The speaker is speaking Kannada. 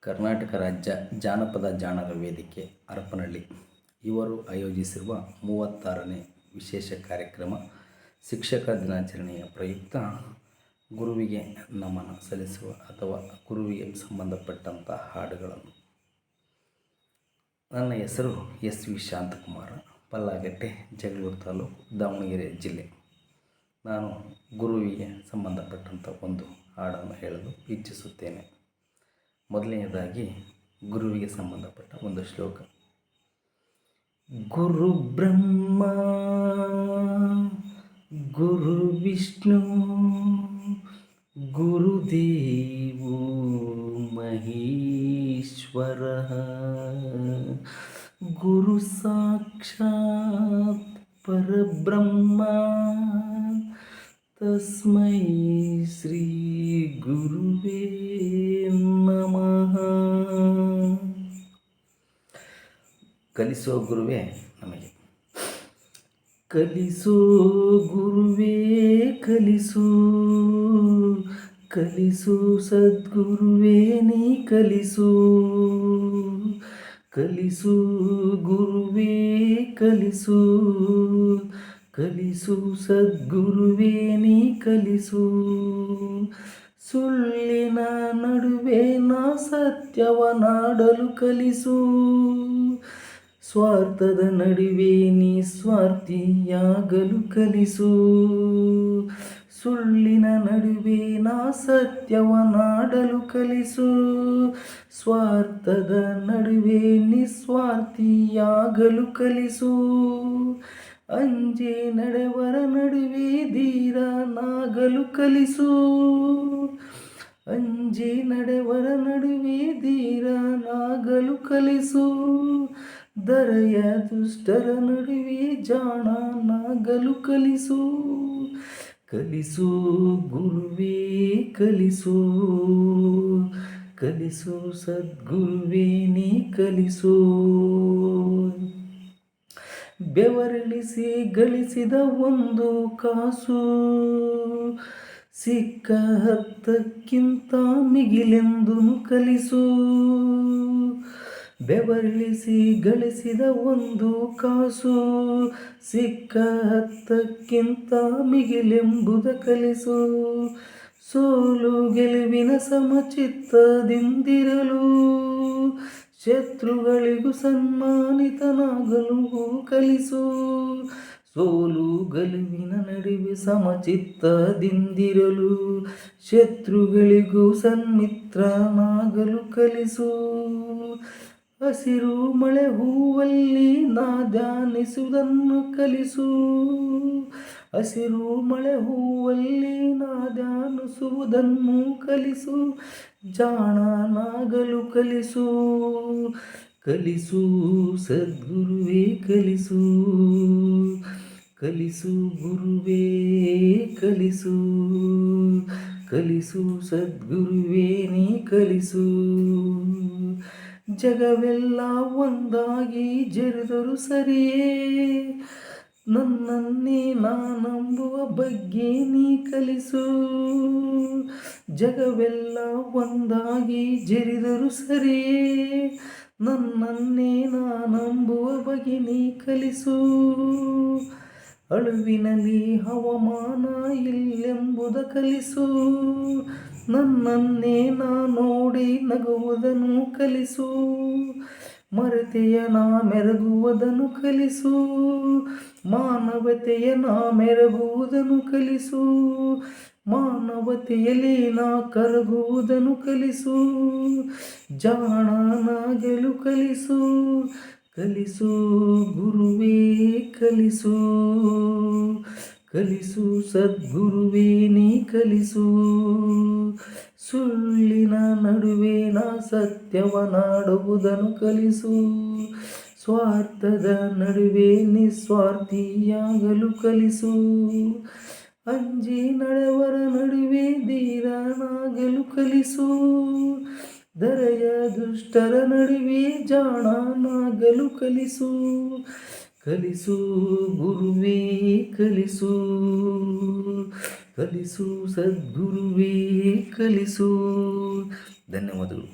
ಕರ್ನಾಟಕ ರಾಜ್ಯ ಜಾನಪದ ಜಾಣರ ವೇದಿಕೆ ಹರಪನಹಳ್ಳಿ ಇವರು ಆಯೋಜಿಸಿರುವ 36ನೇ ವಿಶೇಷ ಕಾರ್ಯಕ್ರಮ ಶಿಕ್ಷಕ ದಿನಾಚರಣೆಯ ಪ್ರಯುಕ್ತ ಗುರುವಿಗೆ ನಮನ ಸಲ್ಲಿಸುವ ಅಥವಾ ಗುರುವಿಗೆ ಸಂಬಂಧಪಟ್ಟಂಥ ಹಾಡುಗಳನ್ನು. ನನ್ನ ಹೆಸರು SV ಶಾಂತಕುಮಾರ, ಪಲ್ಲಾಗಟ್ಟೆ, ಜಗಳೂರು ತಾಲೂಕು, ದಾವಣಗೆರೆ ಜಿಲ್ಲೆ. ನಾನು ಗುರುವಿಗೆ ಸಂಬಂಧಪಟ್ಟಂಥ ಒಂದು ಹಾಡನ್ನು ಹೇಳಲು ಇಚ್ಛಿಸುತ್ತೇನೆ. ಮೊದಲನೆಯದಾಗಿ ಗುರುವಿಗೆ ಸಂಬಂಧಪಟ್ಟ ಒಂದು ಶ್ಲೋಕ. ಗುರು ಬ್ರಹ್ಮ ಗುರು ವಿಷ್ಣು ಗುರುದೇವೋ ಮಹೇಶ್ವರ ಗುರು ಸಾಕ್ಷಾತ್ ಪರಬ್ರಹ್ಮ ತಸ್ಮೈ ಶ್ರೀ ಗುರುವೇ ನಮಃ. ಕಲಿಸೋ ಗುರುವೇ ನಮಗೆ. ಕಲಿಸೋ ಗುರುವೇ ಕಲಿಸು, ಕಲಿಸು ಸದ್ಗುರುವೇ ನೀ ಕಲಿಸು. ಕಲಿಸು ಗುರುವೇ ಕಲಿಸು, ಕಲಿಸು ಸದ್ಗುರುವೇ ನೀ ಕಲಿಸು. ಸುಳ್ಳಿನ ನಡುವೆ ನಾ ಸತ್ಯವನಾಡಲು ಕಲಿಸು. ಸ್ವಾರ್ಥದ ನಡುವೆ ನೀ ಸ್ವಾರ್ಥಿಯಾಗಲು ಕಲಿಸು. ಸುಳ್ಳಿನ ನಡುವೆ ನಾ ಸತ್ಯವನಾಡಲು ಕಲಿಸು. ಸ್ವಾರ್ಥದ ನಡುವೆ ನಿಸ್ವಾರ್ಥಿಯಾಗಲು ಕಲಿಸು. ಅಂಜಿ ನಡೆವರ ನಡುವೆ ಧೀರನಾಗಲು ಕಲಿಸು. ಅಂಜಿ ನಡೆವರ ನಡುವೆ ಧೀರನಾಗಲು ಕಲಿಸು. ದರೆಯ ದುಷ್ಟರ ನಡುವೆ ಜಾಣನಾಗಲು ಕಲಿಸು. ಕಲಿಸು ಗುರುವೇ ಕಲಿಸು, ಕಲಿಸು ಸದ್ಗುರುವೇ ನೀ ಕಲಿಸು. ಬೆವರಿಳಿಸಿ ಗಳಿಸಿದ ಒಂದು ಕಾಸು ಸಿಕ್ಕ ಹತ್ತಕ್ಕಿಂತ ಮಿಗಿಲೆಂದು ಕಲಿಸು. ಬೆವರಿಳಿಸಿ ಗಳಿಸಿದ ಒಂದು ಕಾಸು ಸಿಕ್ಕ ಹತ್ತಕ್ಕಿಂತ ಮಿಗಿಲೆಂಬುದ ಕಲಿಸು. ಸೋಲು ಗೆಲುವಿನ ಸಮಚಿತ್ತದಿಂದಿರಲು ಶತ್ರುಗಳಿಗೂ ಸನ್ಮಾನಿತನಾಗಲು ಕಲಿಸು. ಸೋಲು ಗೆಲುವಿನ ನಡುವೆ ಸಮಚಿತ್ತದಿಂದಿರಲು ಶತ್ರುಗಳಿಗೂ ಸನ್ಮಿತ್ರನಾಗಲು ಕಲಿಸು. ಹಸಿರು ಮಳೆ ಹೂವಲ್ಲಿ ನಾ ಧ್ಯಾನಿಸುವುದನ್ನು ಕಲಿಸು. ಹಸಿರು ಮಳೆ ಹೂವಲ್ಲಿ ನಾ ಧ್ಯಾನಿಸುವುದನ್ನು ಕಲಿಸು. ಜಾಣನಾಗಲು ಕಲಿಸು. ಕಲಿಸು ಸದ್ಗುರುವೇ ಕಲಿಸು, ಕಲಿಸು ಗುರುವೇ ಕಲಿಸು. ಕಲಿಸು ಸದ್ಗುರುವೇ ನೀ ಕಲಿಸು. ಜಗವೆಲ್ಲ ಒಂದಾಗಿ ಜರಿದರು ಸರಿಯೇ, ನನ್ನನ್ನೇ ನಾನಂಬುವ ಬಗ್ಗೆ ನೀ ಕಲಿಸು. ಜಗವೆಲ್ಲ ಒಂದಾಗಿ ಜರಿದರು ಸರಿಯೇ, ನನ್ನನ್ನೇ ನಾನಂಬುವ ಬಗ್ಗೆ ನೀ ಕಲಿಸು. ಅಳುವಿನಲ್ಲಿ ಹವಾಮಾನ ಇಲ್ಲೆಂಬುದ ಕಲಿಸು. ನನ್ನನ್ನೇ ನಾ ನೋಡಿ ನಗುವುದನ್ನು ಕಲಿಸು. ಮರೆತೆಯ ನಾ ಮೆರಗುವುದನ್ನು ಕಲಿಸು. ಮಾನವತೆಯ ನಾ ಮೆರಗುವುದನ್ನು ಕಲಿಸು. ಮಾನವತೆಯಲ್ಲಿ ನಾ ಕರಗುವುದನ್ನು ಕಲಿಸು. ಜಾಣನಾಗಲು ಕಲಿಸು. ಕಲಿಸು ಗುರುವೇ ಕಲಿಸು, ಕಲಿಸು ಸದ್ಗುರುವೇ ನೀ ಕಲಿಸು. ಸುಳ್ಳಿನ ನಡುವೆ ನಾ ಸತ್ಯವನಾಡುವುದನ್ನು ಕಲಿಸು. ಸ್ವಾರ್ಥದ ನಡುವೆ ನಿಸ್ವಾರ್ಥಿಯಾಗಲು ಕಲಿಸು. ಅಂಜಿ ನಡೆವರ ನಡುವೆ ಧೀರನಾಗಲು ಕಲಿಸು. ದರೆಯ ದುಷ್ಟರ ನಡುವೆ ಜಾಣನಾಗಲು ಕಲಿಸು. ಕಲಿಸು ಗುರುವೇ ಕಲಿಸು, ಕಲಿಸು ಸದ್ಗುರುವೇ ಕಲಿಸು. ಧನ್ಯವಾದಗಳು.